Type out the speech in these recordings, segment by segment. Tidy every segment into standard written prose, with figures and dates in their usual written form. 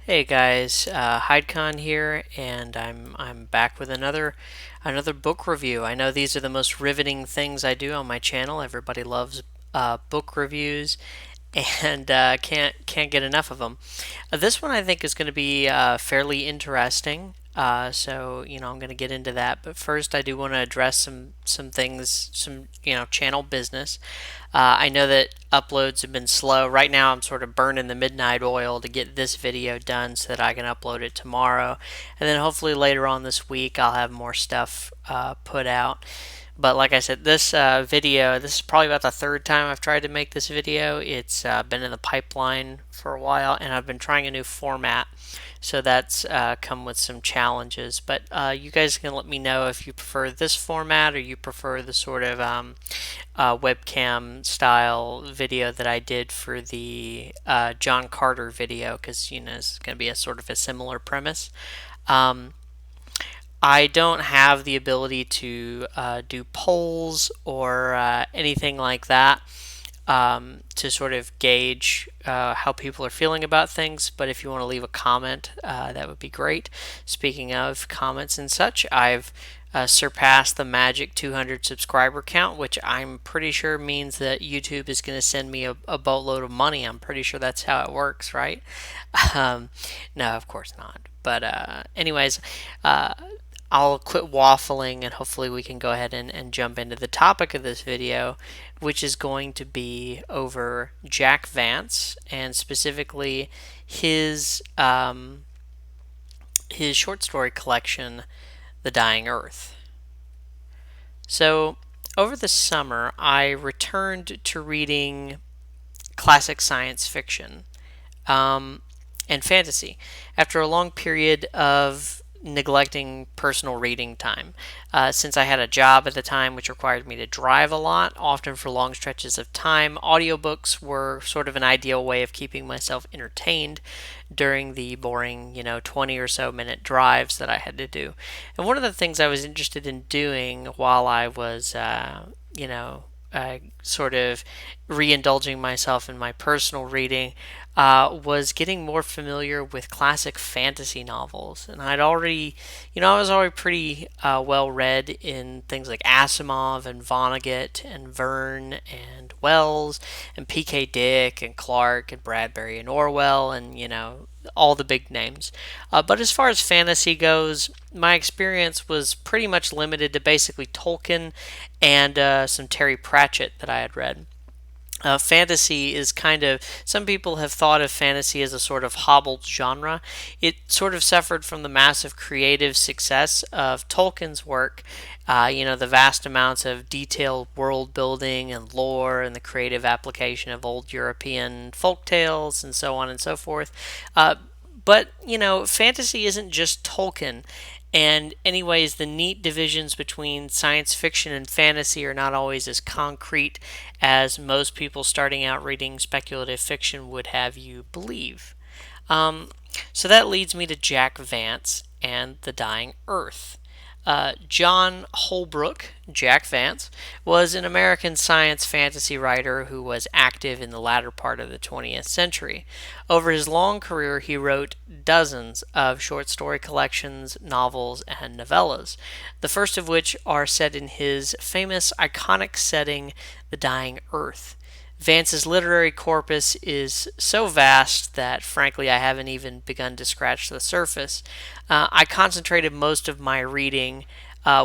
Hey guys, HydeCon here, and I'm back with another book review. I know these are the most riveting things I do on my channel. Everybody loves book reviews, and can't get enough of them. This one I think is going to be fairly interesting. So I'm going to get into that, but first I do want to address some things, some channel business. I know that uploads have been slow. Right now, I'm sort of burning the midnight oil to get this video done so that I can upload it tomorrow, and then hopefully later on this week I'll have more stuff put out. But like I said, this is probably about the third time I've tried to make this video. It's been in the pipeline for a while, and I've been trying a new format. So that's come with some challenges. But you guys can let me know if you prefer this format or you prefer the sort of webcam style video that I did for the John Carter video, because it's going to be a sort of a similar premise. Um, I don't have the ability to do polls or anything like that to sort of gauge how people are feeling about things. But if you want to leave a comment, that would be great. Speaking of comments and such, I've surpassed the magic 200 subscriber count, which I'm pretty sure means that YouTube is going to send me a boatload of money. I'm pretty sure that's how it works, right? Um, no, of course not. But anyways, uh, I'll quit waffling and hopefully we can go ahead and jump into the topic of this video, which is going to be over Jack Vance and specifically his short story collection, The Dying Earth. So, over the summer, I returned to reading classic science fiction and fantasy after a long period of neglecting personal reading time. Since I had a job at the time which required me to drive a lot, often for long stretches of time, audiobooks were sort of an ideal way of keeping myself entertained during the boring, 20 or so minute drives that I had to do. And one of the things I was interested in doing while I was, sort of re-indulging myself in my personal reading was getting more familiar with classic fantasy novels. And I was already pretty well read in things like Asimov and Vonnegut and Verne and Wells and P.K. Dick and Clark and Bradbury and Orwell and, all the big names. But as far as fantasy goes, my experience was pretty much limited to basically Tolkien and some Terry Pratchett that I had read. Fantasy is some people have thought of fantasy as a sort of hobbled genre. It sort of suffered from the massive creative success of Tolkien's work. The vast amounts of detailed world building and lore and the creative application of old European folk tales and so on and so forth. But fantasy isn't just Tolkien. And, anyways, the neat divisions between science fiction and fantasy are not always as concrete as most people starting out reading speculative fiction would have you believe. Um, so that leads me to Jack Vance and The Dying Earth. John Holbrook, Jack Vance, was an American science fantasy writer who was active in the latter part of the 20th century. Over his long career, he wrote dozens of short story collections, novels, and novellas, the first of which are set in his famous iconic setting, The Dying Earth. Vance's literary corpus is so vast that, frankly, I haven't even begun to scratch the surface. I concentrated most of my reading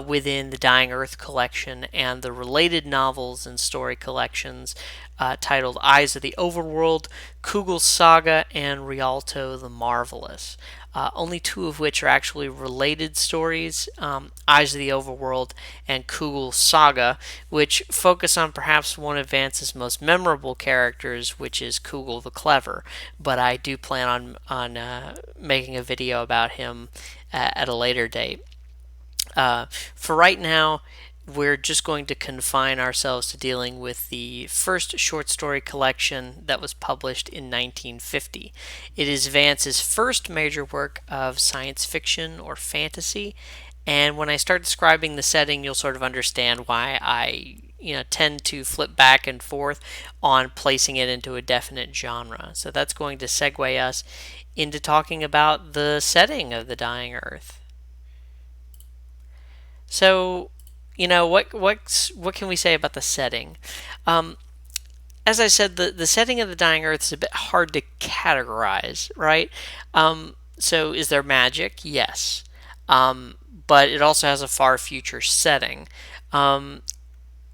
within the Dying Earth collection and the related novels and story collections titled Eyes of the Overworld, Kugel's Saga, and Rialto the Marvelous. Only two of which are actually related stories, Eyes of the Overworld and Kugel's Saga, which focus on perhaps one of Vance's most memorable characters, which is Kugel the Clever. But I do plan on making a video about him at a later date. For right now, we're just going to confine ourselves to dealing with the first short story collection that was published in 1950. It is Vance's first major work of science fiction or fantasy, and when I start describing the setting, you'll sort of understand why I tend to flip back and forth on placing it into a definite genre. So that's going to segue us into talking about the setting of the Dying Earth. So, what can we say about the setting? Um, as I said, the setting of the Dying Earth is a bit hard to categorize, right? So, is there magic? Yes, but it also has a far future setting. Um,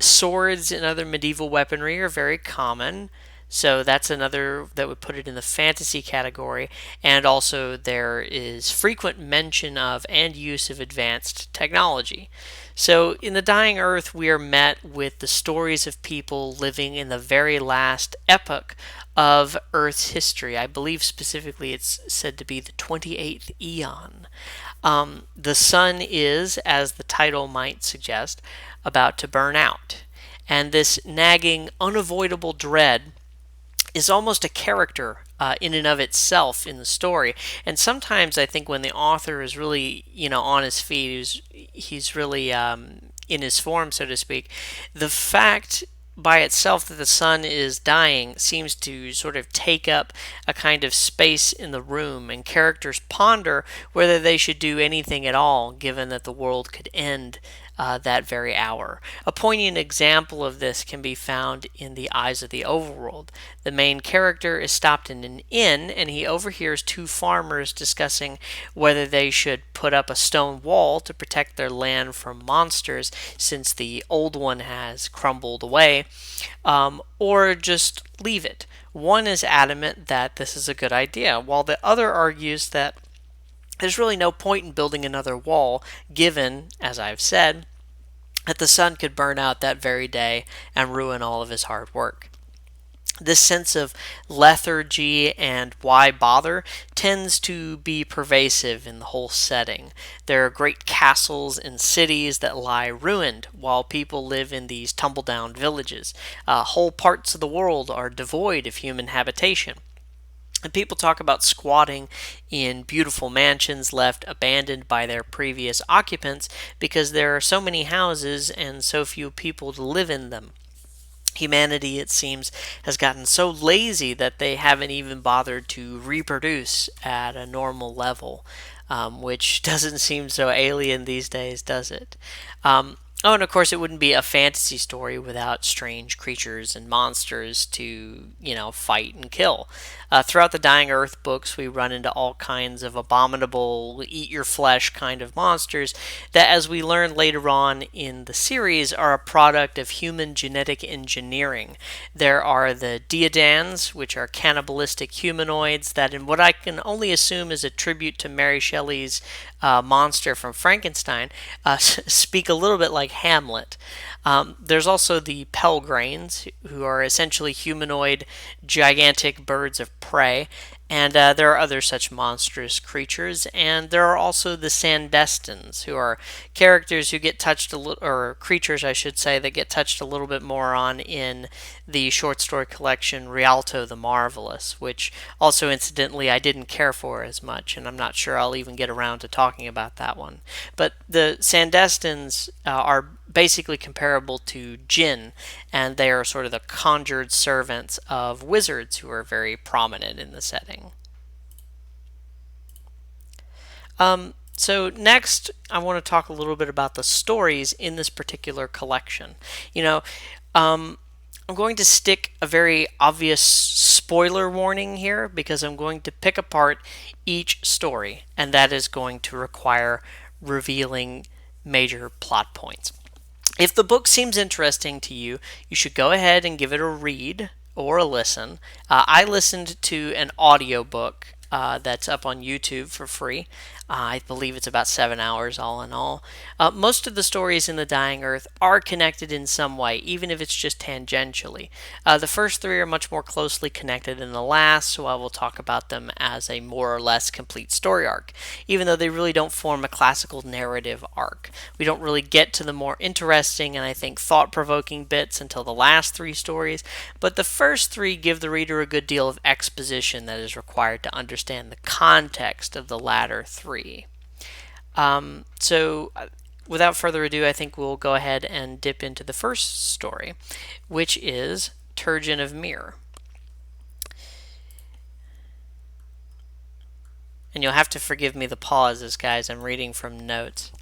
Swords and other medieval weaponry are very common. So that's another that would put it in the fantasy category. And also, there is frequent mention of and use of advanced technology. So, in The Dying Earth, we are met with the stories of people living in the very last epoch of Earth's history. I believe specifically it's said to be the 28th eon. The sun is, as the title might suggest, about to burn out. And this nagging, unavoidable dread is almost a character in and of itself in the story. And sometimes I think when the author is really, on his feet, he's really in his form, so to speak, the fact by itself that the sun is dying seems to sort of take up a kind of space in the room, and characters ponder whether they should do anything at all given that the world could end that very hour. A poignant example of this can be found in The Eyes of the Overworld. The main character is stopped in an inn and he overhears two farmers discussing whether they should put up a stone wall to protect their land from monsters since the old one has crumbled away, or just leave it. One is adamant that this is a good idea, while the other argues that there's really no point in building another wall, given, as I've said, that the sun could burn out that very day and ruin all of his hard work. This sense of lethargy and why bother tends to be pervasive in the whole setting. There are great castles and cities that lie ruined while people live in these tumble down villages. Whole parts of the world are devoid of human habitation. And people talk about squatting in beautiful mansions left abandoned by their previous occupants because there are so many houses and so few people to live in them. Humanity, it seems, has gotten so lazy that they haven't even bothered to reproduce at a normal level, which doesn't seem so alien these days, does it? Oh, and of course, it wouldn't be a fantasy story without strange creatures and monsters to, fight and kill. Throughout the Dying Earth books, we run into all kinds of abominable, eat your flesh kind of monsters that, as we learn later on in the series, are a product of human genetic engineering. There are the Deodans, which are cannibalistic humanoids that, in what I can only assume is a tribute to Mary Shelley's monster from Frankenstein, speak a little bit like Hamlet. There's also the Pelgrains, who are essentially humanoid, gigantic birds of prey, and there are other such monstrous creatures. And there are also the Sandestans, who are characters who get touched a little, or creatures, I should say, that get touched a little bit more on in the short story collection Rialto the Marvelous, which also, incidentally, I didn't care for as much, and I'm not sure I'll even get around to talking about that one. But the Sandestans are basically comparable to Jinn, and they are sort of the conjured servants of wizards who are very prominent in the setting. So next, I want to talk a little bit about the stories in this particular collection. You know, I'm going to stick a very obvious spoiler warning here because I'm going to pick apart each story, and that is going to require revealing major plot points. If the book seems interesting to you, you should go ahead and give it a read or a listen. I listened to an audiobook that's up on YouTube for free. I believe it's about 7 hours all in all. Most of the stories in The Dying Earth are connected in some way, even if it's just tangentially. The first three are much more closely connected than the last, so I will talk about them as a more or less complete story arc, even though they really don't form a classical narrative arc. We don't really get to the more interesting and I think thought-provoking bits until the last three stories, but the first three give the reader a good deal of exposition that is required to understand the context of the latter three. So without further ado, I think we'll go ahead and dip into the first story, which is Turjan of Mir. And you'll have to forgive me the pauses, guys. I'm reading from notes.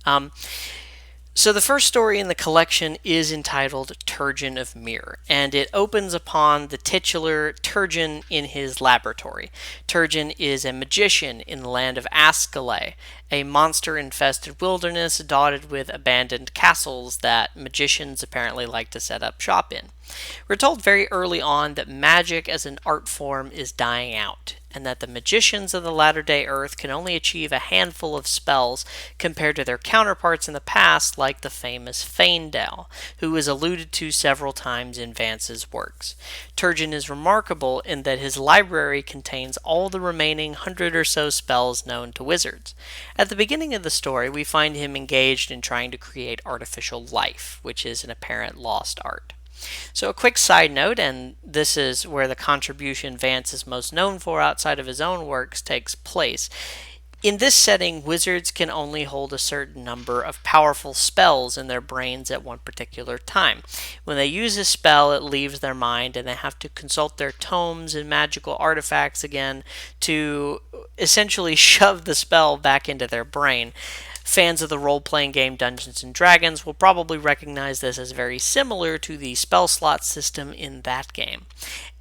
So the first story in the collection is entitled Turjan of Mir, and it opens upon the titular Turjan in his laboratory. Turjan is a magician in the land of Askale, a monster-infested wilderness dotted with abandoned castles that magicians apparently like to set up shop in. We're told very early on that magic as an art form is dying out, and that the magicians of the latter day Earth can only achieve a handful of spells compared to their counterparts in the past, like the famous Faendal, who is alluded to several times in Vance's works. Turjan is remarkable in that his library contains all the remaining 100 or so spells known to wizards. At the beginning of the story, we find him engaged in trying to create artificial life, which is an apparent lost art. So, a quick side note, and this is where the contribution Vance is most known for outside of his own works takes place. In this setting, wizards can only hold a certain number of powerful spells in their brains at one particular time. When they use a spell, it leaves their mind, and they have to consult their tomes and magical artifacts again to essentially shove the spell back into their brain. Fans of the role-playing game Dungeons & Dragons will probably recognize this as very similar to the spell slot system in that game.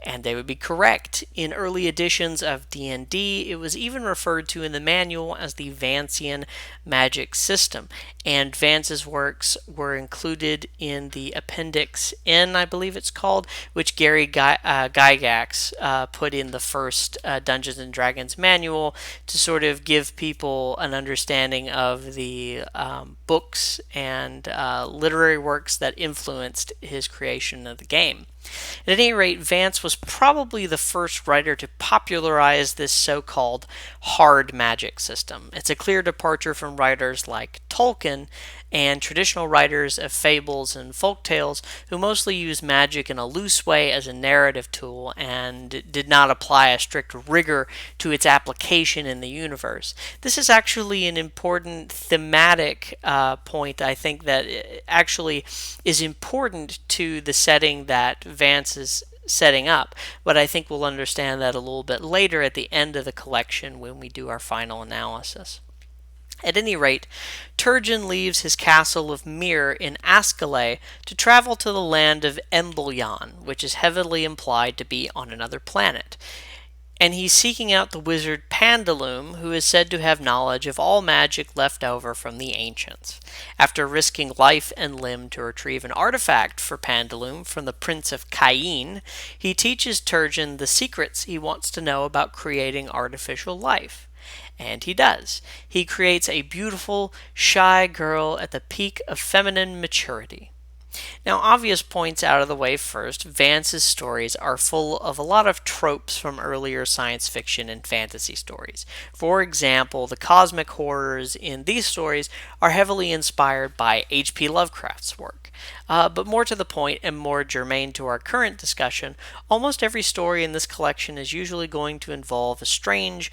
And they would be correct. In early editions of D&D, it was even referred to in the manual as the Vancian magic system, and Vance's works were included in the Appendix N, I believe it's called, which Gary Gygax put in the first Dungeons & Dragons manual to sort of give people an understanding of the books and literary works that influenced his creation of the game. At any rate, Vance was probably the first writer to popularize this so-called hard magic system. It's a clear departure from writers like Tolkien and traditional writers of fables and folk tales who mostly use magic in a loose way as a narrative tool and did not apply a strict rigor to its application in the universe. This is actually an important thematic point, I think, that actually is important to the setting that Vance is setting up, but I think we'll understand that a little bit later at the end of the collection when we do our final analysis. At any rate, Turjan leaves his castle of Mir in Askale to travel to the land of Embelyan, which is heavily implied to be on another planet. And he's seeking out the wizard Pandulum, who is said to have knowledge of all magic left over from the ancients. After risking life and limb to retrieve an artifact for Pandulum from the Prince of Cain, he teaches Turjan the secrets he wants to know about creating artificial life. And he does. He creates a beautiful, shy girl at the peak of feminine maturity. Now, obvious points out of the way first, Vance's stories are full of a lot of tropes from earlier science fiction and fantasy stories. For example, the cosmic horrors in these stories are heavily inspired by H.P. Lovecraft's work. But more to the point and more germane to our current discussion, almost every story in this collection is usually going to involve a strange,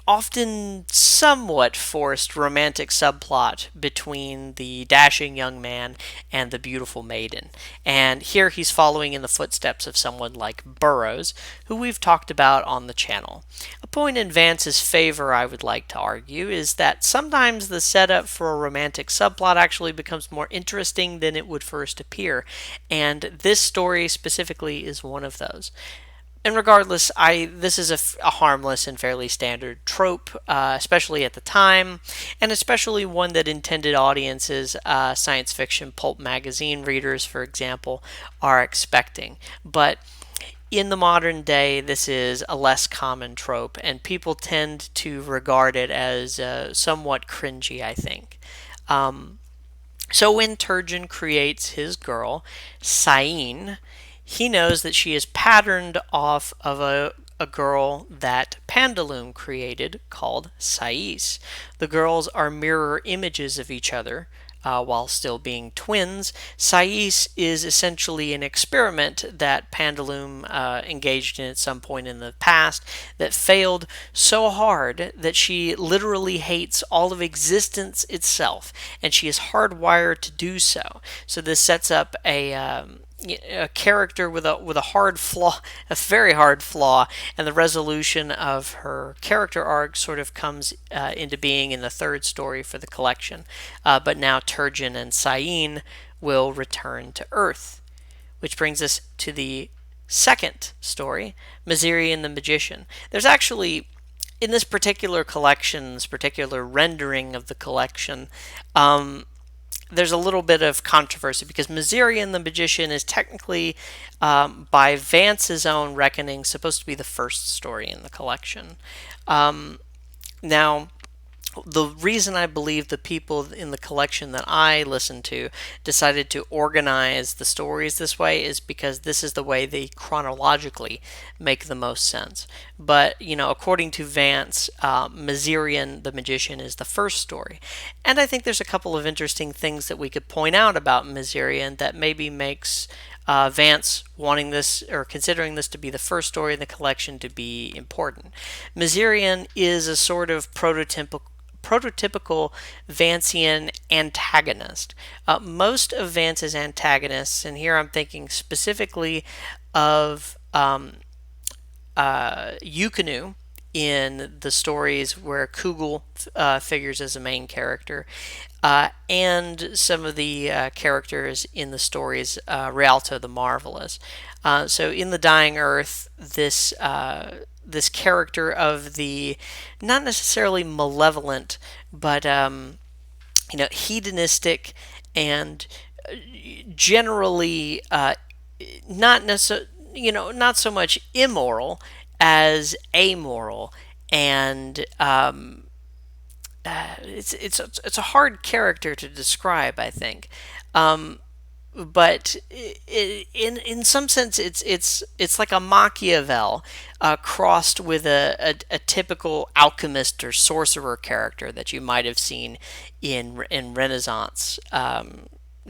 often somewhat forced romantic subplot between the dashing young man and the beautiful maiden. And here he's following in the footsteps of someone like Burroughs, who we've talked about on the channel. A point in Vance's favor, I would like to argue, is that sometimes the setup for a romantic subplot actually becomes more interesting than it would first appear, and this story specifically is one of those. And regardless, this is a harmless and fairly standard trope, especially at the time, and especially one that intended audiences, science fiction pulp magazine readers, for example, are expecting. But in the modern day, this is a less common trope, and people tend to regard it as somewhat cringy, I think. So when Turjan creates his girl, Sain, he knows that she is patterned off of a girl that Pandulum created called Sais. The girls are mirror images of each other, while still being twins. Sais is essentially an experiment that Pandulum engaged in at some point in the past that failed so hard that she literally hates all of existence itself, and she is hardwired to do so. So this sets up a character with a hard flaw, a very hard flaw, and the resolution of her character arc sort of comes into being in the third story for the collection. But now Turjan and Sain will return to Earth, which brings us to the second story, Mazirian the Magician. There's actually in this particular collection, this particular rendering of the collection, there's a little bit of controversy because Mazirian the Magician is technically, by Vance's own reckoning, supposed to be the first story in the collection. Now, the reason I believe the people in the collection that I listened to decided to organize the stories this way is because this is the way they chronologically make the most sense. But, according to Vance, Mazirian the Magician is the first story. And I think there's a couple of interesting things that we could point out about Mazirian that maybe makes Vance wanting this or considering this to be the first story in the collection to be important. Mazirian is a sort of prototypical Vancian antagonist. Most of Vance's antagonists, and here I'm thinking specifically of Yukinu in the stories where Kugel figures as a main character, and some of the characters in the stories Rialto the Marvelous. So in the Dying Earth, this character of the not necessarily malevolent, but hedonistic and generally not necessarily not so much immoral as amoral, and it's a hard character to describe, I think. But in some sense, it's like a Machiavel crossed with a typical alchemist or sorcerer character that you might have seen in Renaissance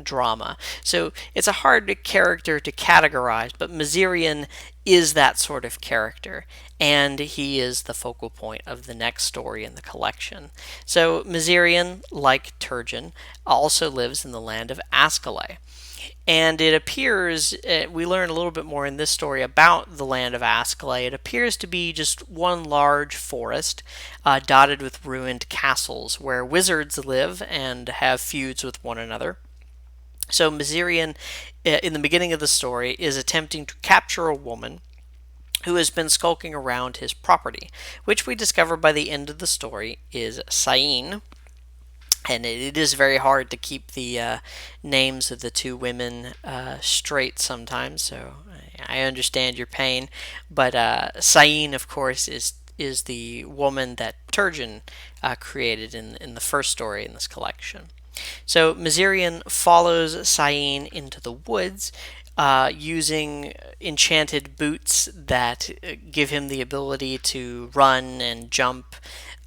drama. So it's a hard character to categorize, but Mazirian is that sort of character, and he is the focal point of the next story in the collection. So Mazirian, like Turjan, also lives in the land of Ascalay. And it appears, we learn a little bit more in this story about the land of Ascalay. It appears to be just one large forest dotted with ruined castles where wizards live and have feuds with one another. So Mazirian, in the beginning of the story, is attempting to capture a woman who has been skulking around his property, which we discover by the end of the story is Sain. And it is very hard to keep the names of the two women straight sometimes, so I understand your pain. But Sain, of course, is the woman that Turjan created in the first story in this collection. So Mazirian follows Sain into the woods using enchanted boots that give him the ability to run and jump,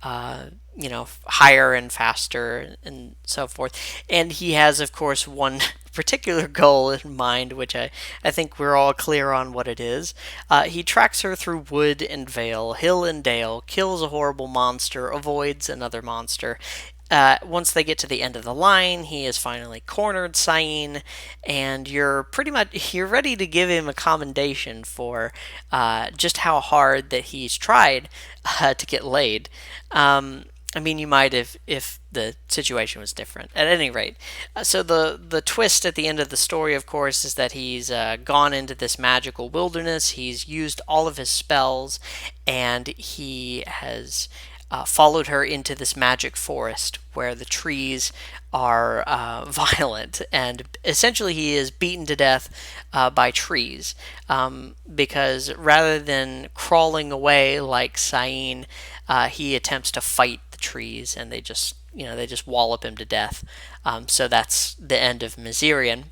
higher and faster and so forth. And he has, of course, one particular goal in mind, which I think we're all clear on what it is. He tracks her through wood and vale, hill and dale, kills a horrible monster, avoids another monster. Once they get to the end of the line, he has finally cornered Sain, and you're ready to give him a commendation for just how hard that he's tried to get laid. You might if the situation was different. At any rate, so the twist at the end of the story, of course, is that he's gone into this magical wilderness. He's used all of his spells, and he has followed her into this magic forest where the trees are violent, and essentially he is beaten to death by trees because rather than crawling away like Sain, he attempts to fight the trees, and they just wallop him to death. So that's the end of Mazirian.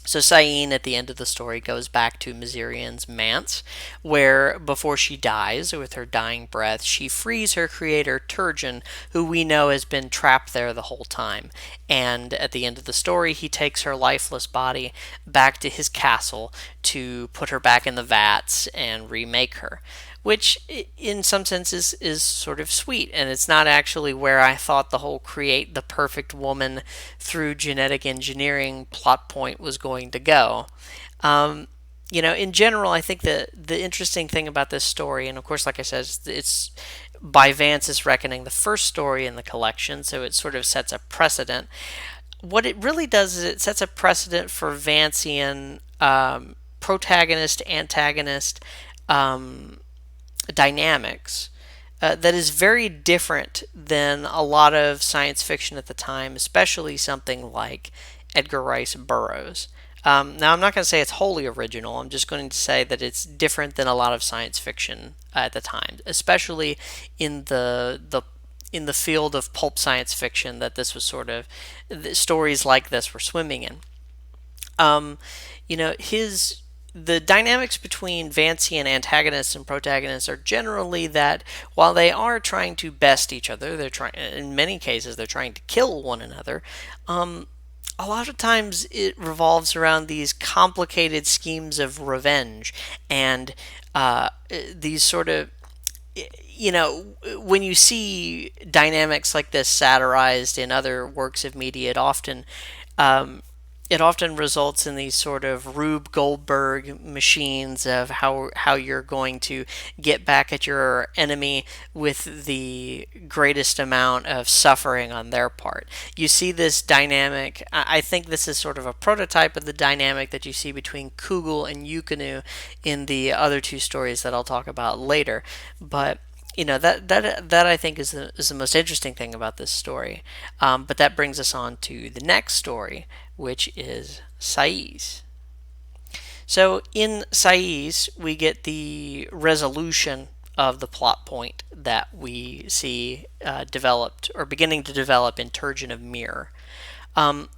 So Sain at the end of the story goes back to Mizirian's manse, where before she dies, with her dying breath, she frees her creator Turjan, who we know has been trapped there the whole time. And at the end of the story, he takes her lifeless body back to his castle to put her back in the vats and remake her, which in some senses is sort of sweet. And it's not actually where I thought the whole create the perfect woman through genetic engineering plot point was going to go. Um, in general, I think the interesting thing about this story, and of course, like I said, it's by Vance's reckoning the first story in the collection, so it sort of sets a precedent. What it really does is it sets a precedent for Vancian protagonist antagonist um, dynamics that is very different than a lot of science fiction at the time, especially something like Edgar Rice Burroughs. Now, I'm not going to say it's wholly original. I'm just going to say that it's different than a lot of science fiction at the time, especially in the field of pulp science fiction that this was sort of stories like this were swimming in. Um, his the dynamics between Vancian antagonists and protagonists are generally that while they are trying to best each other, they're trying in many cases they're trying to kill one another. Um, a lot of times it revolves around these complicated schemes of revenge and these sort of when you see dynamics like this satirized in other works of media, um, it often results in these sort of Rube Goldberg machines of how you're going to get back at your enemy with the greatest amount of suffering on their part. You see this dynamic. I think this is sort of a prototype of the dynamic that you see between Kugel and Yukinu in the other two stories that I'll talk about later. But that I think is the most interesting thing about this story. But that brings us on to the next story, which is Sais. So in Sais, we get the resolution of the plot point that we see developed or beginning to develop in Turjan of Mir.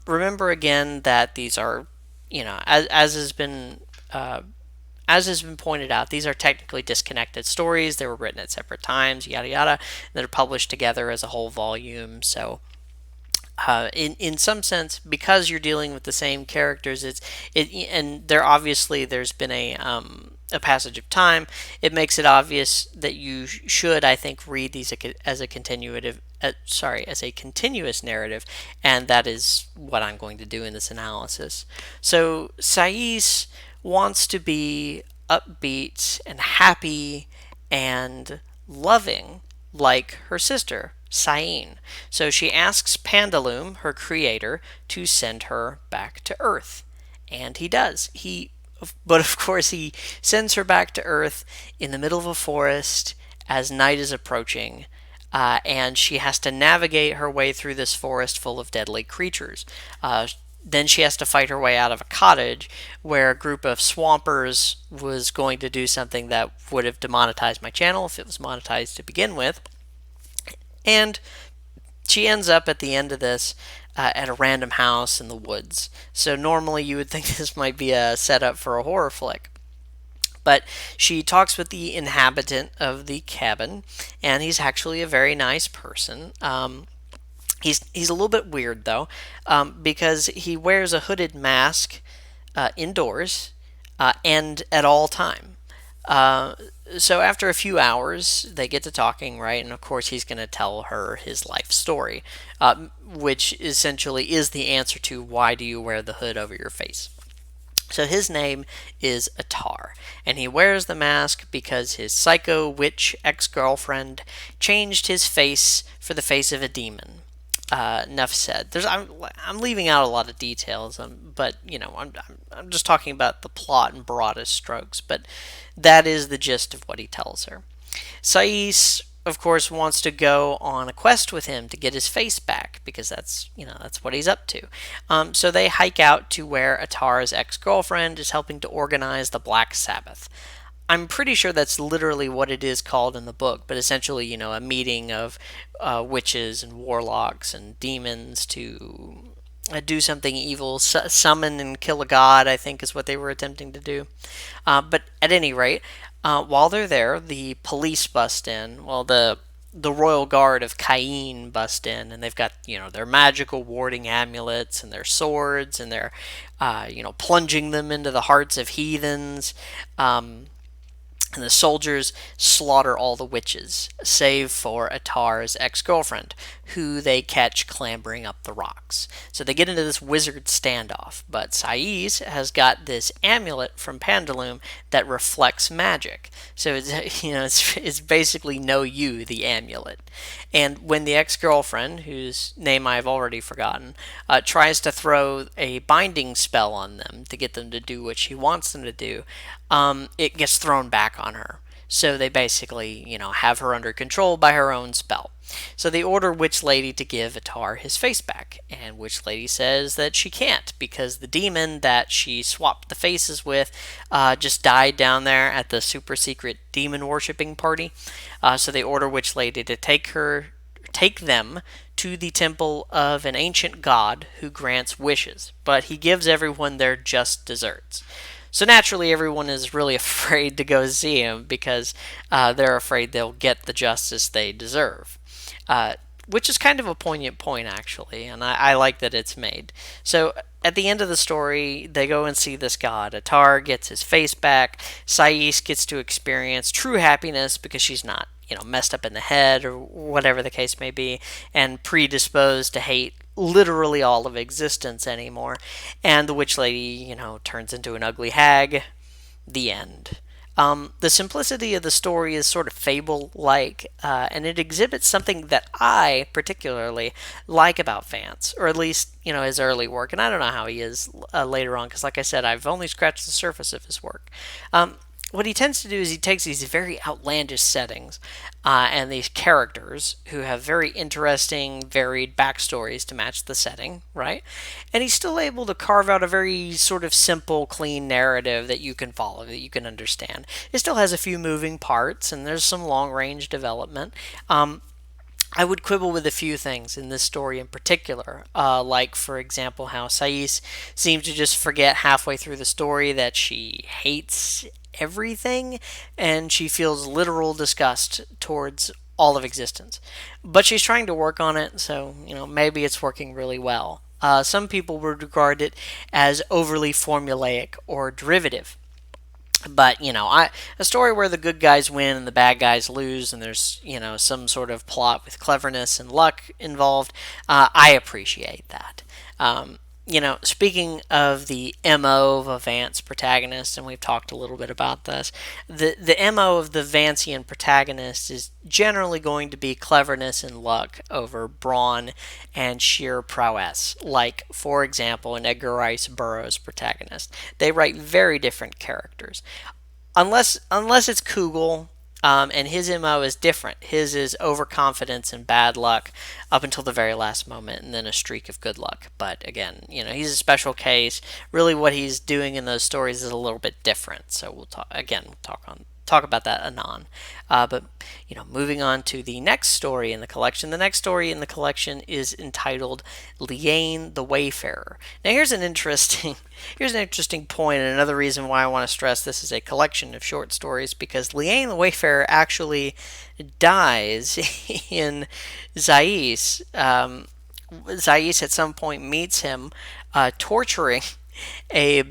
Remember again that these are, uh, as has been pointed out, these are technically disconnected stories. They were written at separate times, yada yada, and they're published together as a whole volume. So in some sense, because you're dealing with the same characters, and there's been a passage of time. It makes it obvious that you should, I think, read these as a as a continuous narrative, and that is what I'm going to do in this analysis. So Sais wants to be upbeat and happy and loving like her sister, Sain. So she asks Pandulum, her creator, to send her back to Earth. And he does. But of course, he sends her back to Earth in the middle of a forest as night is approaching. And she has to navigate her way through this forest full of deadly creatures. Then she has to fight her way out of a cottage where a group of swampers was going to do something that would have demonetized my channel if it was monetized to begin with. And she ends up at the end of this at a random house in the woods. So normally you would think this might be a setup for a horror flick. But she talks with the inhabitant of the cabin, and he's actually a very nice person. He's a little bit weird though, because he wears a hooded mask indoors and at all time. So after a few hours, they get to talking, right? And of course, he's going to tell her his life story, which essentially is the answer to why do you wear the hood over your face. So his name is Atar, and he wears the mask because his psycho witch ex-girlfriend changed his face for the face of a demon. Enough said. I'm leaving out a lot of details, but I'm just talking about the plot in broadest strokes. But that is the gist of what he tells her. Sais, of course, wants to go on a quest with him to get his face back because that's what he's up to. So they hike out to where Atar's ex-girlfriend is helping to organize the Black Sabbath. I'm pretty sure that's literally what it is called in the book, but essentially, a meeting of witches and warlocks and demons to do something evil, summon and kill a god, I think is what they were attempting to do. But at any rate, while they're there, the police bust in. Well, the royal guard of Cain bust in, and they've got their magical warding amulets and their swords, and they're plunging them into the hearts of heathens. And the soldiers slaughter all the witches, save for Atar's ex girlfriend, who they catch clambering up the rocks. So they get into this wizard standoff, but Sais has got this amulet from Pandulum that reflects magic. So it's basically Know You, the amulet. And when the ex girlfriend, whose name I've already forgotten, tries to throw a binding spell on them to get them to do what she wants them to do, it gets thrown back on her. So they basically, have her under control by her own spell. So they order Witch Lady to give Atar his face back, and Witch Lady says that she can't because the demon that she swapped the faces with just died down there at the super secret demon worshipping party. So they order Witch Lady to take them to the temple of an ancient god who grants wishes, but he gives everyone their just desserts. So naturally, everyone is really afraid to go see him because they're afraid they'll get the justice they deserve. Which is kind of a poignant point, actually, and I like that it's made. So at the end of the story, they go and see this god. Atar gets his face back. Sais gets to experience true happiness because she's not, messed up in the head or whatever the case may be, and predisposed to hate literally all of existence anymore. And the witch lady, turns into an ugly hag. The end. The simplicity of the story is sort of fable like, and it exhibits something that I particularly like about Vance, or at least, his early work. And I don't know how he is later on, because, like I said, I've only scratched the surface of his work. What he tends to do is he takes these very outlandish settings and these characters who have very interesting, varied backstories to match the setting, right? And he's still able to carve out a very sort of simple, clean narrative that you can follow, that you can understand. It still has a few moving parts, and there's some long range development. I would quibble with a few things in this story in particular, like, for example, how Sais seems to just forget halfway through the story that she hates everything, and she feels literal disgust towards all of existence. But she's trying to work on it, so, maybe it's working really well. Some people would regard it as overly formulaic or derivative. But a story where the good guys win and the bad guys lose, and there's some sort of plot with cleverness and luck involved. I appreciate that. Speaking of the MO of a Vance protagonist, and we've talked a little bit about this, the MO of the Vancian protagonist is generally going to be cleverness and luck over brawn and sheer prowess. Like, for example, in Edgar Rice Burroughs' protagonist. They write very different characters. Unless it's Kugel, and his MO is different. His is overconfidence and bad luck up until the very last moment, and then a streak of good luck. But again, he's a special case. Really, what he's doing in those stories is a little bit different. So we'll talk about that anon. But moving on to the next story in the collection. The next story in the collection is entitled Lian the Wayfarer. Now here's an interesting point, and another reason why I want to stress this is a collection of short stories, because Lian the Wayfarer actually dies in Zais. Zais at some point meets him torturing a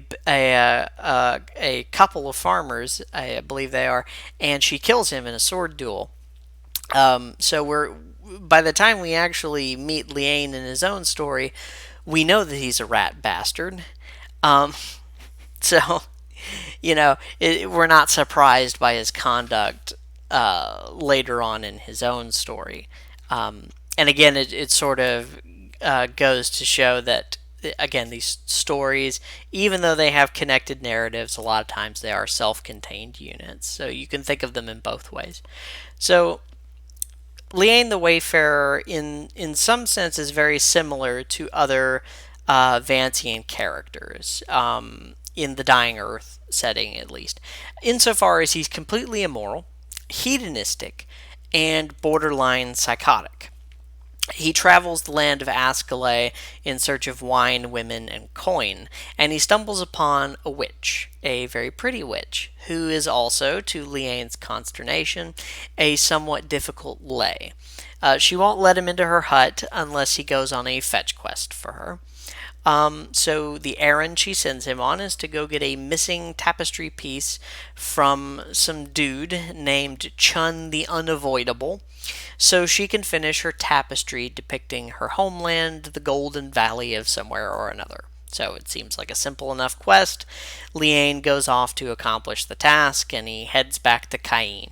couple of farmers, I believe they are, and she kills him in a sword duel. So by the time we actually meet Lian in his own story, we know that he's a rat bastard. So we're not surprised by his conduct later on in his own story. And again, it sort of goes to show that, again, these stories, even though they have connected narratives, a lot of times they are self-contained units. So you can think of them in both ways. So Lian the Wayfarer, in some sense, is very similar to other Vancian characters, in the Dying Earth setting at least, insofar as he's completely immoral, hedonistic, and borderline psychotic. He travels the land of Ascalay in search of wine, women, and coin, and he stumbles upon a witch, a very pretty witch, who is also, to Lian's consternation, a somewhat difficult lay. She won't let him into her hut unless he goes on a fetch quest for her. So the errand she sends him on is to go get a missing tapestry piece from some dude named Chun the Unavoidable, so she can finish her tapestry depicting her homeland, the Golden Valley of somewhere or another. So it seems like a simple enough quest. Lian goes off to accomplish the task, and he heads back to Cain.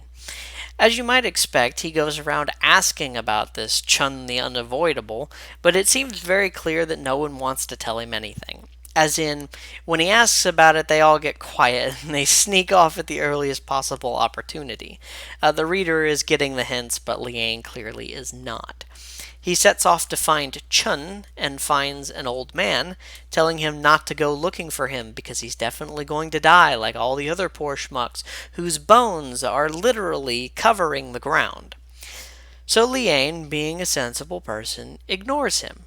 As you might expect, he goes around asking about this Chun the Unavoidable, but it seems very clear that no one wants to tell him anything. As in, when he asks about it, they all get quiet and they sneak off at the earliest possible opportunity. The reader is getting the hints, but Liang clearly is not. He sets off to find Chun and finds an old man, telling him not to go looking for him because he's definitely going to die like all the other poor schmucks whose bones are literally covering the ground. So Liane, being a sensible person, ignores him.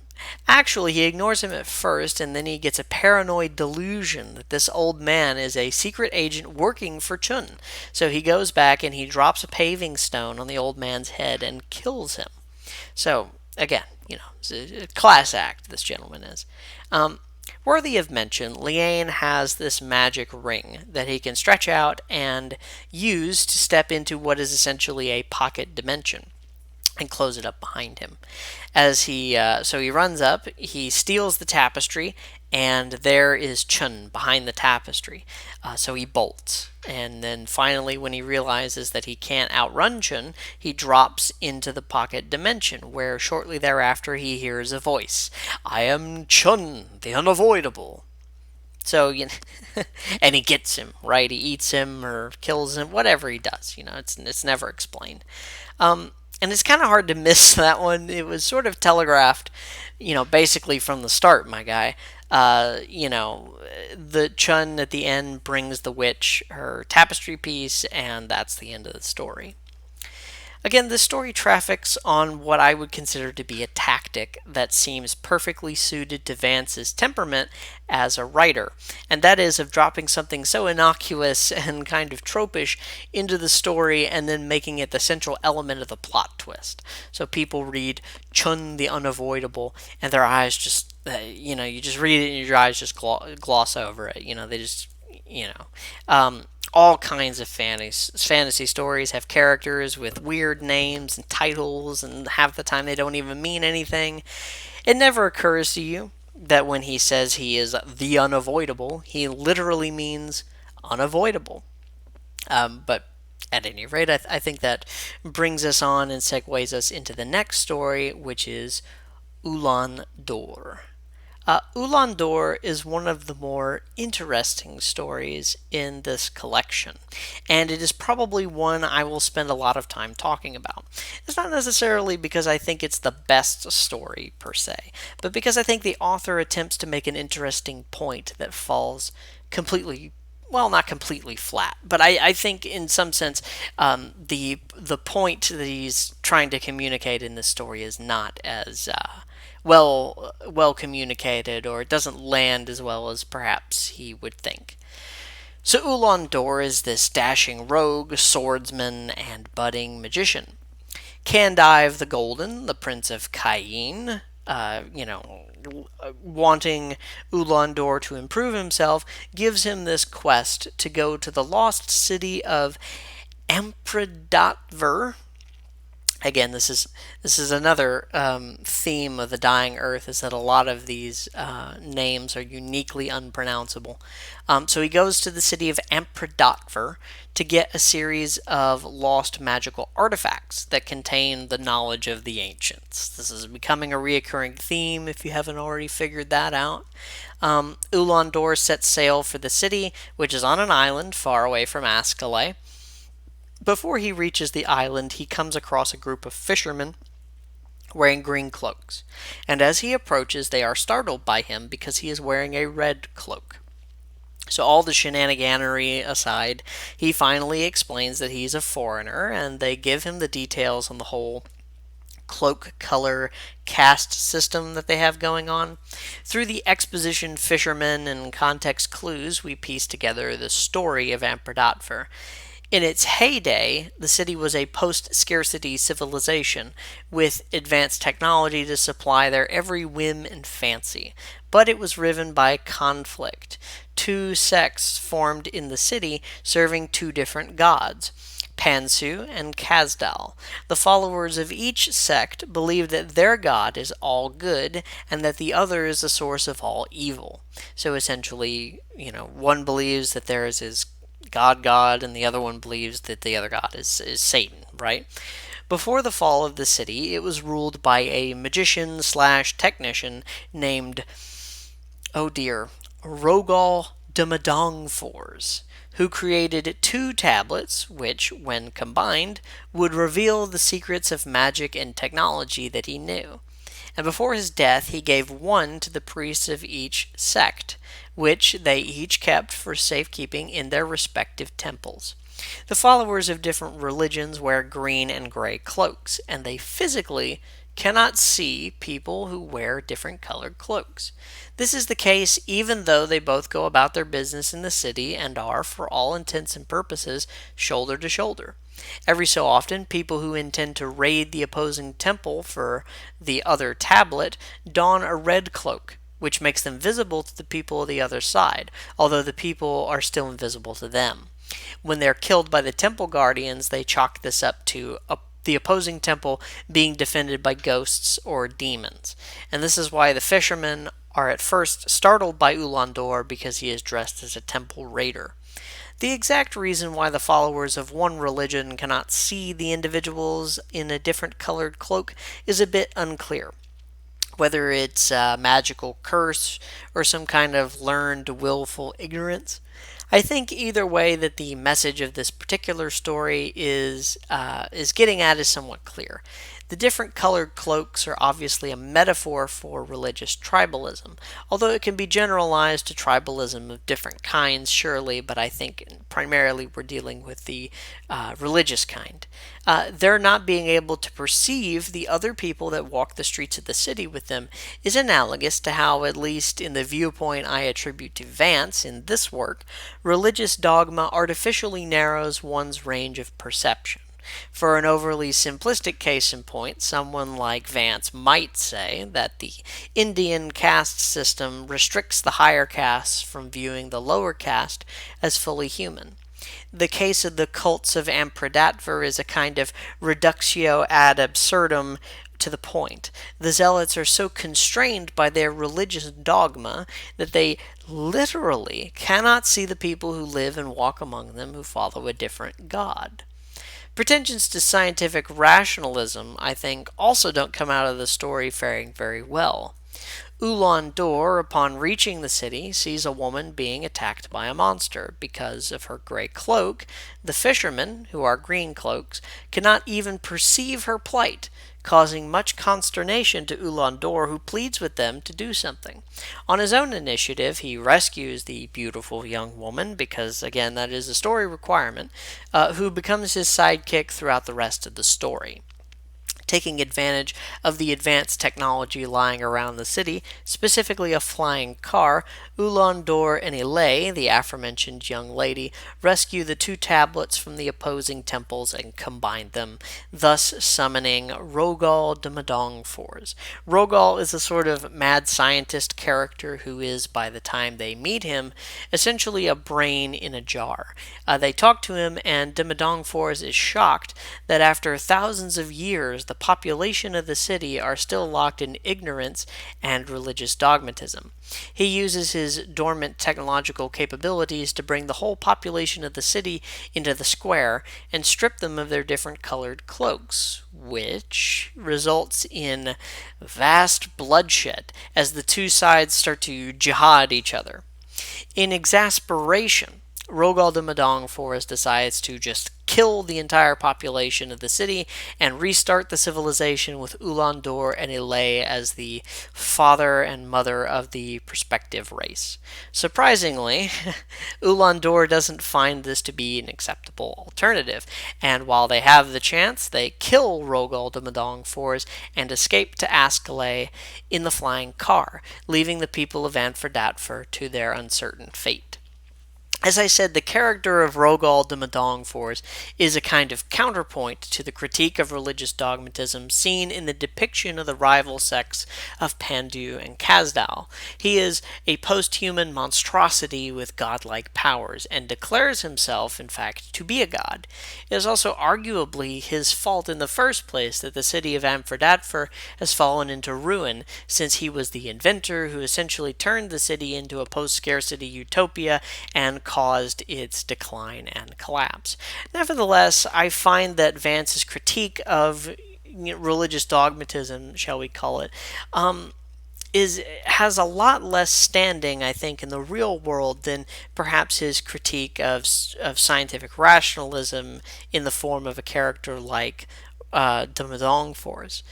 Actually, he ignores him at first, and then he gets a paranoid delusion that this old man is a secret agent working for Chun. So he goes back and he drops a paving stone on the old man's head and kills him. So, again, it's a class act, this gentleman is. Worthy of mention, Liane has this magic ring that he can stretch out and use to step into what is essentially a pocket dimension and close it up behind him. So he runs up, he steals the tapestry, and there is Chun behind the tapestry. So he bolts. And then finally, when he realizes that he can't outrun Chun, he drops into the pocket dimension, where shortly thereafter he hears a voice. I am Chun, the Unavoidable. So, and he gets him, right? He eats him or kills him, whatever he does. It's never explained. And it's kind of hard to miss that one. It was sort of telegraphed, basically from the start, my guy. The Chun at the end brings the witch her tapestry piece, and that's the end of the story. Again, the story traffics on what I would consider to be a tactic that seems perfectly suited to Vance's temperament as a writer, and that is of dropping something so innocuous and kind of tropish into the story and then making it the central element of the plot twist. So people read Chun the Unavoidable and their eyes just, you just read it and your eyes just gloss over it. They just, all kinds of fantasy stories have characters with weird names and titles, and half the time they don't even mean anything. It never occurs to you that when he says he is the unavoidable, he literally means unavoidable. But at any rate, I think that brings us on and segues us into the next story, which is Oolondor. Oolondor is one of the more interesting stories in this collection, and it is probably one I will spend a lot of time talking about. It's not necessarily because I think it's the best story per se, but because I think the author attempts to make an interesting point that falls completely, well, not completely flat, but I think in some sense the point that he's trying to communicate in this story is not as well communicated, or it doesn't land as well as perhaps he would think. So Oolondor is this dashing rogue, swordsman, and budding magician. Candive the Golden, the Prince of Cain, wanting Oolondor to improve himself, gives him this quest to go to the lost city of Ampredatver. Again, this is another theme of the Dying Earth, is that a lot of these names are uniquely unpronounceable. So he goes to the city of Ampredatver to get a series of lost magical artifacts that contain the knowledge of the ancients. This is becoming a reoccurring theme if you haven't already figured that out. Oolondor sets sail for the city, which is on an island far away from Ascalay. Before he reaches the island, he comes across a group of fishermen wearing green cloaks, and as he approaches, they are startled by him because he is wearing a red cloak. So all the shenaniganery aside, he finally explains that he's a foreigner, and they give him the details on the whole cloak color caste system that they have going on. Through the exposition, fishermen, and context clues, we piece together the story of Amphidatver. In its heyday, the city was a post scarcity civilization with advanced technology to supply their every whim and fancy. But it was riven by conflict. Two sects formed in the city serving two different gods. Pansu and Kazdal. The followers of each sect believe that their god is all good and that the other is the source of all evil. So essentially, one believes that theirs is God, and the other one believes that the other God is Satan, right? Before the fall of the city, it was ruled by a magician slash technician named, oh dear, Rogal Dumadongfors, who created two tablets which, when combined, would reveal the secrets of magic and technology that he knew. And before his death, he gave one to the priests of each sect, which they each kept for safekeeping in their respective temples. The followers of different religions wear green and gray cloaks, and they physically cannot see people who wear different colored cloaks. This is the case even though they both go about their business in the city and are, for all intents and purposes, shoulder to shoulder. Every so often, people who intend to raid the opposing temple for the other tablet don a red cloak, which makes them visible to the people of the other side, although the people are still invisible to them. When they're killed by the temple guardians, they chalk this up to the opposing temple being defended by ghosts or demons. And this is why the fishermen are at first startled by Oolondor because he is dressed as a temple raider. The exact reason why the followers of one religion cannot see the individuals in a different colored cloak is a bit unclear. Whether it's a magical curse or some kind of learned willful ignorance. I think either way that the message of this particular story is getting at is somewhat clear. The different colored cloaks are obviously a metaphor for religious tribalism, although it can be generalized to tribalism of different kinds, surely, but I think primarily we're dealing with the religious kind. Their not being able to perceive the other people that walk the streets of the city with them is analogous to how, at least in the viewpoint I attribute to Vance in this work, religious dogma artificially narrows one's range of perception. For an overly simplistic case in point, someone like Vance might say that the Indian caste system restricts the higher castes from viewing the lower caste as fully human. The case of the cults of Amphidatver is a kind of reductio ad absurdum to the point. The zealots are so constrained by their religious dogma that they literally cannot see the people who live and walk among them who follow a different god. Pretensions to scientific rationalism, I think, also don't come out of the story faring very well. Oolondor, upon reaching the city, sees a woman being attacked by a monster. Because of her gray cloak, the fishermen, who are green cloaks, cannot even perceive her plight, causing much consternation to Oolondor, who pleads with them to do something. On his own initiative, he rescues the beautiful young woman, because, again, that is a story requirement, who becomes his sidekick throughout the rest of the story. Taking advantage of the advanced technology lying around the city, specifically a flying car, Oolondor and Ile, the aforementioned young lady, rescue the two tablets from the opposing temples and combine them, thus summoning Rogal Dumadongfors. Rogal is a sort of mad scientist character who is, by the time they meet him, essentially a brain in a jar. They talk to him, and Dumadongfors is shocked that after thousands of years, the population of the city are still locked in ignorance and religious dogmatism. He uses his dormant technological capabilities to bring the whole population of the city into the square and strip them of their different colored cloaks, which results in vast bloodshed as the two sides start to jihad each other. In exasperation, Rogal de Madong Forest decides to just kill the entire population of the city and restart the civilization with Oolondor and Ilay as the father and mother of the prospective race. Surprisingly, Oolondor doesn't find this to be an acceptable alternative, and while they have the chance, they kill Rogal de Madong Fors and escape to Ascalay in the flying car, leaving the people of Anferdatfer to their uncertain fate. As I said, the character of Rogal de Madongfors is a kind of counterpoint to the critique of religious dogmatism seen in the depiction of the rival sects of Pandu and Kazdal. He is a post-human monstrosity with godlike powers, and declares himself, in fact, to be a god. It is also arguably his fault in the first place that the city of Amphirdatfer has fallen into ruin, since he was the inventor who essentially turned the city into a post-scarcity utopia and caused its decline and collapse. Nevertheless, I find that Vance's critique of religious dogmatism, shall we call it, has a lot less standing, I think, in the real world than perhaps his critique of scientific rationalism in the form of a character like de Madongfors.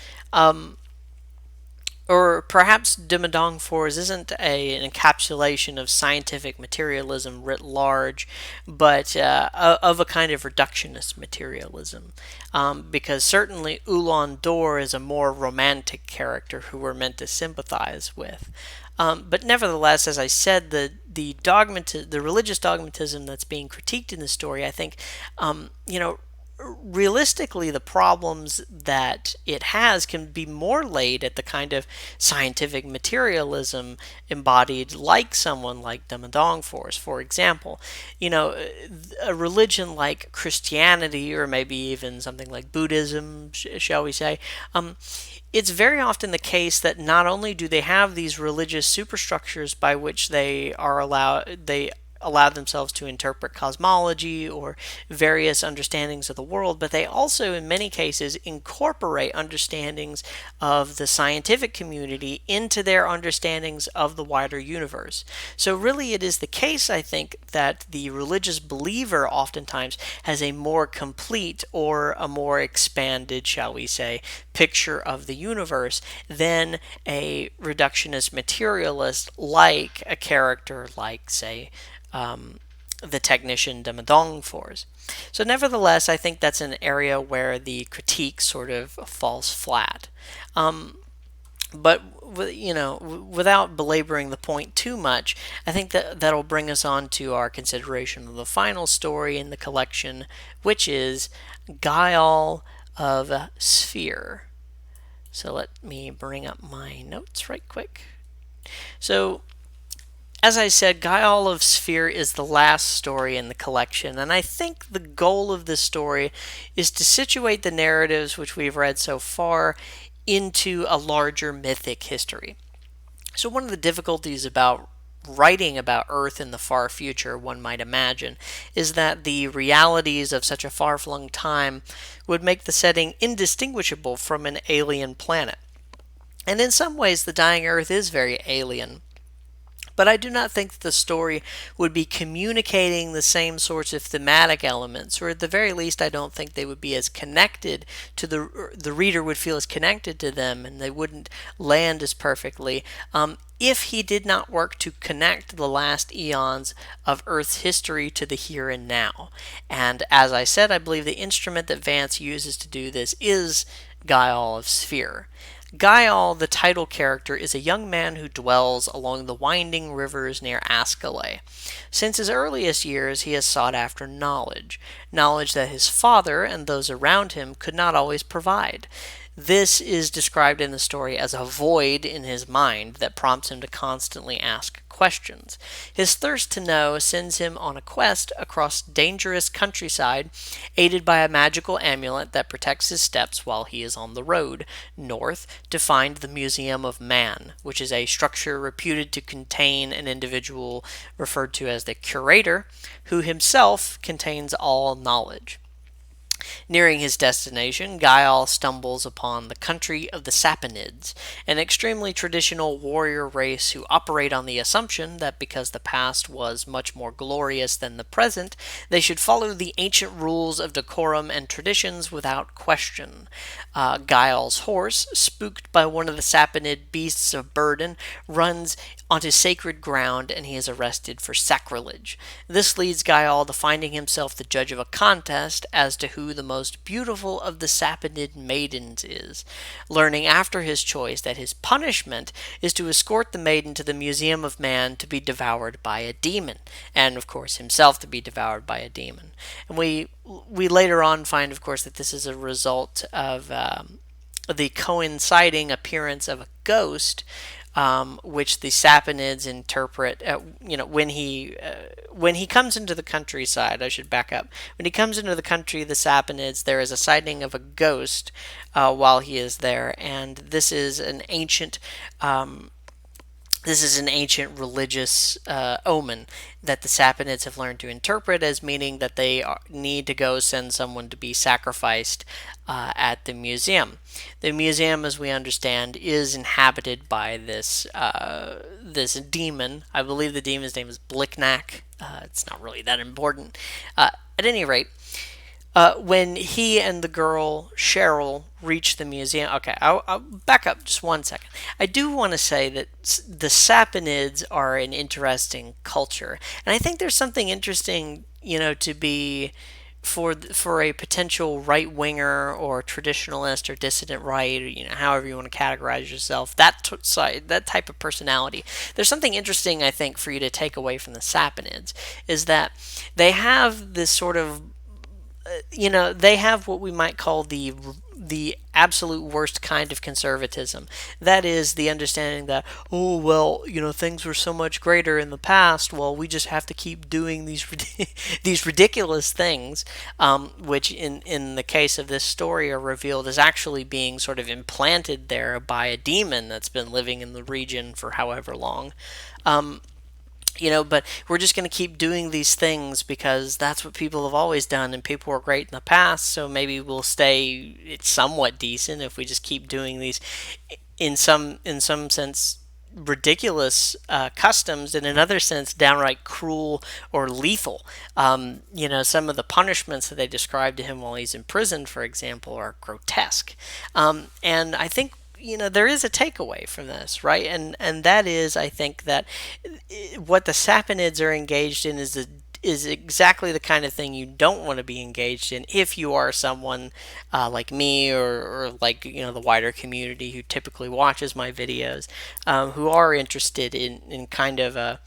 Or perhaps de Madongfors isn't an encapsulation of scientific materialism writ large, but of a kind of reductionist materialism. Because certainly Oolondor is a more romantic character who we're meant to sympathize with. But nevertheless, as I said, the religious dogmatism that's being critiqued in the story, I think, realistically, the problems that it has can be more laid at the kind of scientific materialism embodied like someone like de Madongfors. For example, a religion like Christianity, or maybe even something like Buddhism, shall we say, it's very often the case that not only do they have these religious superstructures by which they allow themselves to interpret cosmology or various understandings of the world, but they also, in many cases, incorporate understandings of the scientific community into their understandings of the wider universe. So, really, it is the case, I think, that the religious believer oftentimes has a more complete or a more expanded, shall we say, picture of the universe than a reductionist materialist like a character like, say, the technician de Madongfors. So, nevertheless, I think that's an area where the critique sort of falls flat. But without belaboring the point too much, I think that that'll bring us on to our consideration of the final story in the collection, which is Guile of Sphere. So let me bring up my notes right quick. So, as I said, Guile of Sphere is the last story in the collection, and I think the goal of this story is to situate the narratives which we've read so far into a larger mythic history. So one of the difficulties about writing about Earth in the far future, one might imagine, is that the realities of such a far-flung time would make the setting indistinguishable from an alien planet. And in some ways, the dying Earth is very alien. But I do not think that the story would be communicating the same sorts of thematic elements, or at the very least, I don't think they would be as connected to the reader would feel as connected to them, and they wouldn't land as perfectly if he did not work to connect the last eons of Earth's history to the here and now. And as I said, I believe the instrument that Vance uses to do this is Guile of Sphere. Guile, the title character, is a young man who dwells along the winding rivers near Ascalay. Since his earliest years, he has sought after knowledge that his father and those around him could not always provide. This is described in the story as a void in his mind that prompts him to constantly ask questions. His thirst to know sends him on a quest across dangerous countryside, aided by a magical amulet that protects his steps while he is on the road, north, to find the Museum of Man, which is a structure reputed to contain an individual referred to as the Curator, who himself contains all knowledge. Nearing his destination, Gael stumbles upon the country of the Sapanids, an extremely traditional warrior race who operate on the assumption that because the past was much more glorious than the present, they should follow the ancient rules of decorum and traditions without question. Gael's horse, spooked by one of the Sapanid beasts of burden, runs onto sacred ground and he is arrested for sacrilege. This leads Gael to finding himself the judge of a contest as to who the most beautiful of the Sapanid maidens is, learning after his choice that his punishment is to escort the maiden to the Museum of Man to be devoured by a demon, and of course himself to be devoured by a demon. And we later on find, of course, that this is a result of the coinciding appearance of a ghost, which the Sapanids interpret. When he comes into the countryside, I should back up. When he comes into the country, the Sapanids, there is a sighting of a ghost while he is there, and this is an ancient religious omen that the Sapanids have learned to interpret as meaning that they need to go send someone to be sacrificed at the museum. The museum, as we understand, is inhabited by this demon. I believe the demon's name is Blicknack. It's not really that important. At any rate, when he and the girl Cheryl reach the museum. Okay, I'll back up just 1 second. I do want to say that the Sapanids are an interesting culture, and I think there's something interesting, to be for a potential right winger or traditionalist or dissident right, or, however you want to categorize yourself, that type of personality. There's something interesting, I think, for you to take away from the Sapanids is that they have this sort of they have what we might call the absolute worst kind of conservatism. That is the understanding that, oh well, things were so much greater in the past. Well, we just have to keep doing these these ridiculous things, which in the case of this story are revealed as actually being sort of implanted there by a demon that's been living in the region for however long. But we're just going to keep doing these things because that's what people have always done and people were great in the past, so maybe we'll stay it's somewhat decent if we just keep doing these in some sense ridiculous customs, in another sense downright cruel or lethal. Some of the punishments that they describe to him while he's in prison, for example, are grotesque. And I think there is a takeaway from this, right? And that is, I think that what the Sapanids are engaged in is exactly the kind of thing you don't want to be engaged in if you are someone like me or like the wider community who typically watches my videos, who are interested in kind of a.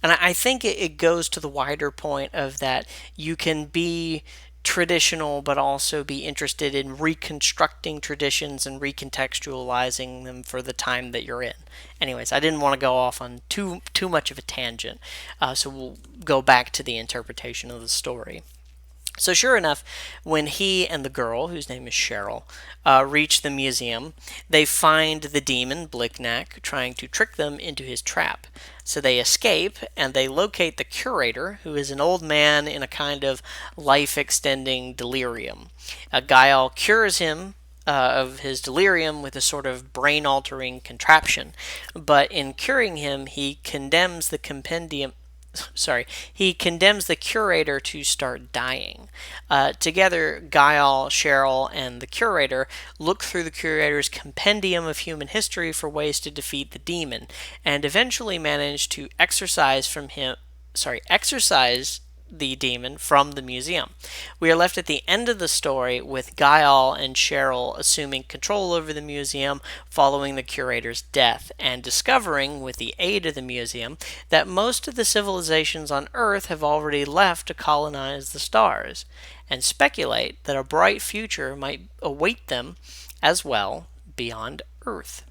And I think it goes to the wider point of that you can be traditional but also be interested in reconstructing traditions and recontextualizing them for the time that you're in. Anyways, I didn't want to go off on too much of a tangent, so we'll go back to the interpretation of the story. So sure enough, when he and the girl, whose name is Cheryl, reach the museum, they find the demon, Blicknack, trying to trick them into his trap. So they escape, and they locate the curator, who is an old man in a kind of life-extending delirium. Gael cures him of his delirium with a sort of brain-altering contraption, but in curing him, he condemns the curator to start dying. Together, Gael, Cheryl, and the curator look through the curator's compendium of human history for ways to defeat the demon, and eventually manage to exorcise the demon from the museum. We are left at the end of the story with Gael and Cheryl assuming control over the museum following the curator's death, and discovering, with the aid of the museum, that most of the civilizations on Earth have already left to colonize the stars, and speculate that a bright future might await them as well beyond Earth.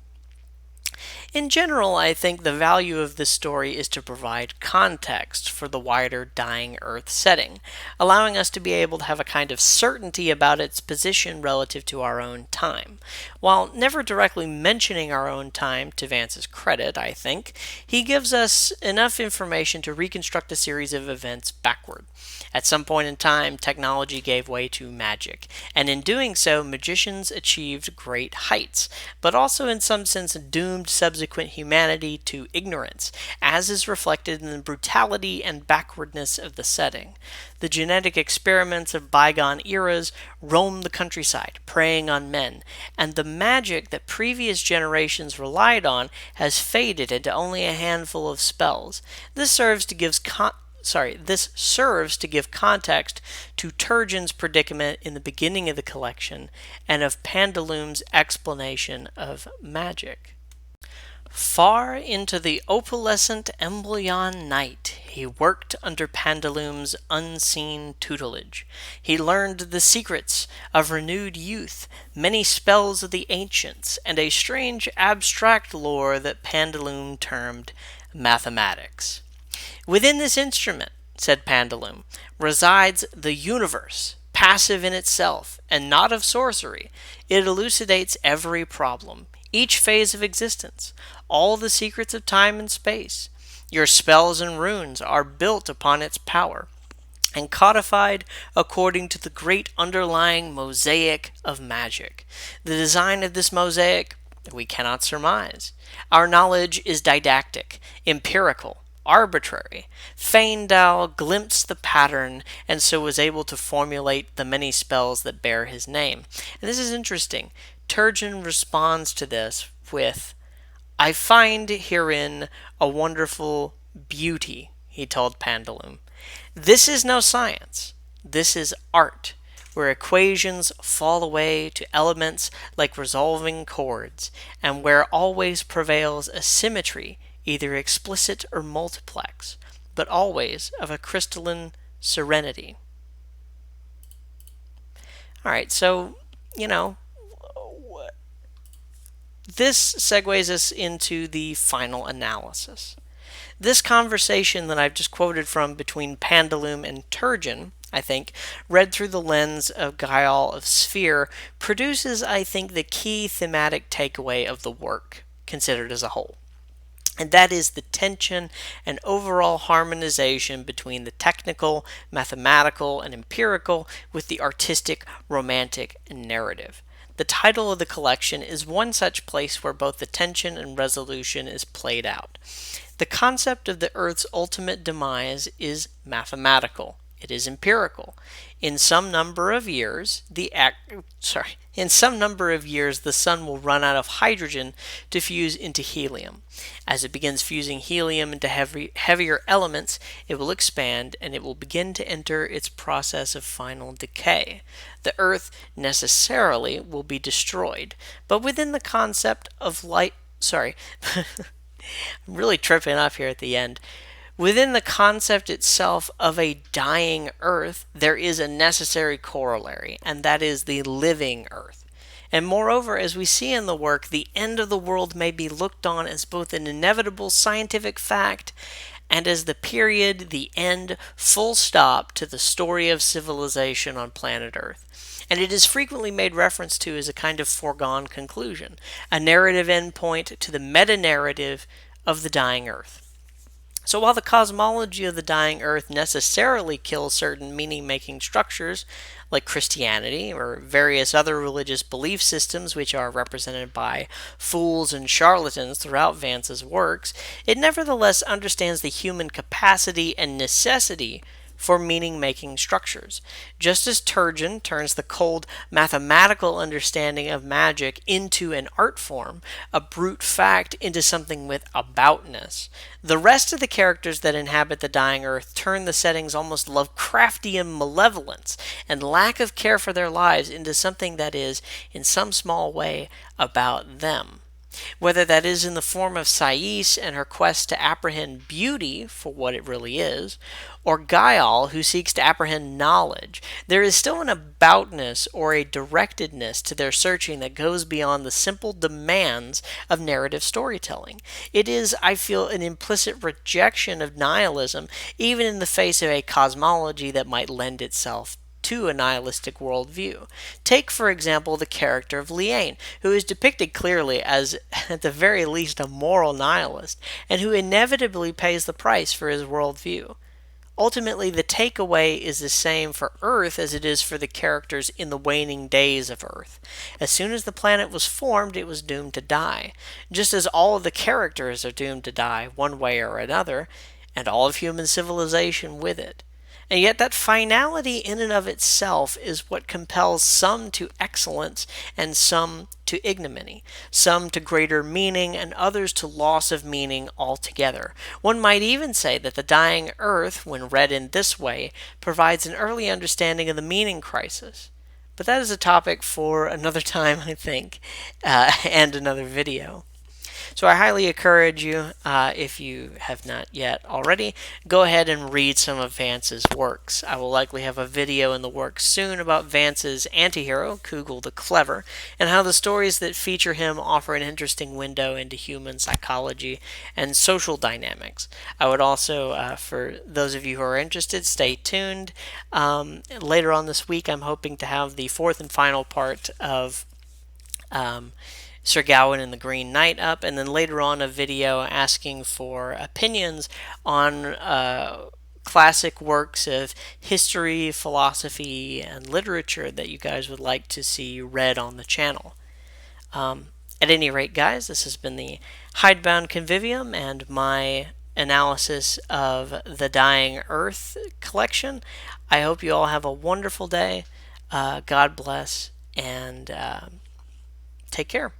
In general, I think the value of this story is to provide context for the wider dying Earth setting, allowing us to be able to have a kind of certainty about its position relative to our own time. While never directly mentioning our own time, to Vance's credit, I think, he gives us enough information to reconstruct a series of events backward. At some point in time, technology gave way to magic, and in doing so, magicians achieved great heights, but also in some sense doomed subsequent humanity to ignorance, as is reflected in the brutality and backwardness of the setting. The genetic experiments of bygone eras roam the countryside, preying on men, and the magic that previous generations relied on has faded into only a handful of spells. This serves to give context to Turjan's predicament in the beginning of the collection and of Pandulum's explanation of magic. Far into the opalescent Embleon night, he worked under Pandulum's unseen tutelage. He learned the secrets of renewed youth, many spells of the ancients, and a strange abstract lore that Pandulum termed mathematics. Within this instrument, said Pandulum, resides the universe, passive in itself, and not of sorcery. It elucidates every problem, each phase of existence, all the secrets of time and space. Your spells and runes are built upon its power, and codified according to the great underlying mosaic of magic. The design of this mosaic we cannot surmise. Our knowledge is didactic, empirical, arbitrary. Feindal glimpsed the pattern and so was able to formulate the many spells that bear his name. And this is interesting. Turjan responds to this with, I find herein a wonderful beauty, he told Pandulum. This is no science. This is art, where equations fall away to elements like resolving chords, and where always prevails a symmetry, either explicit or multiplex, but always of a crystalline serenity. Alright, so, this segues us into the final analysis. This conversation that I've just quoted from between Pandulum and Turjan, I think, read through the lens of Gaial of Sphere, produces, I think, the key thematic takeaway of the work, considered as a whole. And that is the tension and overall harmonization between the technical, mathematical, and empirical with the artistic, romantic, and narrative. The title of the collection is one such place where both the tension and resolution is played out. The concept of the Earth's ultimate demise is mathematical. It is empirical. In some number of years, the sun will run out of hydrogen to fuse into helium. As it begins fusing helium into heavier elements, it will expand and it will begin to enter its process of final decay. The Earth necessarily will be destroyed, but within the concept of light, I'm really tripping up here at the end. Within the concept itself of a dying Earth, there is a necessary corollary, and that is the living Earth. And moreover, as we see in the work, the end of the world may be looked on as both an inevitable scientific fact and as the period, the end, full stop to the story of civilization on planet Earth. And it is frequently made reference to as a kind of foregone conclusion, a narrative endpoint to the meta-narrative of the dying Earth. So while the cosmology of the dying Earth necessarily kills certain meaning-making structures, like Christianity or various other religious belief systems which are represented by fools and charlatans throughout Vance's works, it nevertheless understands the human capacity and necessity for meaning-making structures. Just as Turjan turns the cold mathematical understanding of magic into an art form, a brute fact into something with aboutness, the rest of the characters that inhabit the dying Earth turn the setting's almost Lovecraftian malevolence and lack of care for their lives into something that is, in some small way, about them. whether that is in the form of Sais and her quest to apprehend beauty for what it really is, or Gael who seeks to apprehend knowledge. There is still an aboutness or a directedness to their searching that goes beyond the simple demands of narrative storytelling. It is, I feel, an implicit rejection of nihilism, even in the face of a cosmology that might lend itself to a nihilistic worldview. Take, for example, the character of Lian, who is depicted clearly as, at the very least, a moral nihilist, and who inevitably pays the price for his worldview. Ultimately, the takeaway is the same for Earth as it is for the characters in the waning days of Earth. As soon as the planet was formed, it was doomed to die, just as all of the characters are doomed to die, one way or another, and all of human civilization with it. And yet, that finality in and of itself is what compels some to excellence and some to ignominy, some to greater meaning and others to loss of meaning altogether. One might even say that the dying earth, when read in this way, provides an early understanding of the meaning crisis. But that is a topic for another time, I think, and another video. So I highly encourage you, if you have not yet already, go ahead and read some of Vance's works. I will likely have a video in the works soon about Vance's antihero, Kugel the Clever, and how the stories that feature him offer an interesting window into human psychology and social dynamics. I would also, for those of you who are interested, stay tuned. Later on this week, I'm hoping to have the fourth and final part of Sir Gawain and the Green Knight up, and then later on a video asking for opinions on classic works of history, philosophy, and literature that you guys would like to see read on the channel. At any rate, guys, this has been the Hidebound Convivium and my analysis of the Dying Earth collection. I hope you all have a wonderful day. God bless, and take care.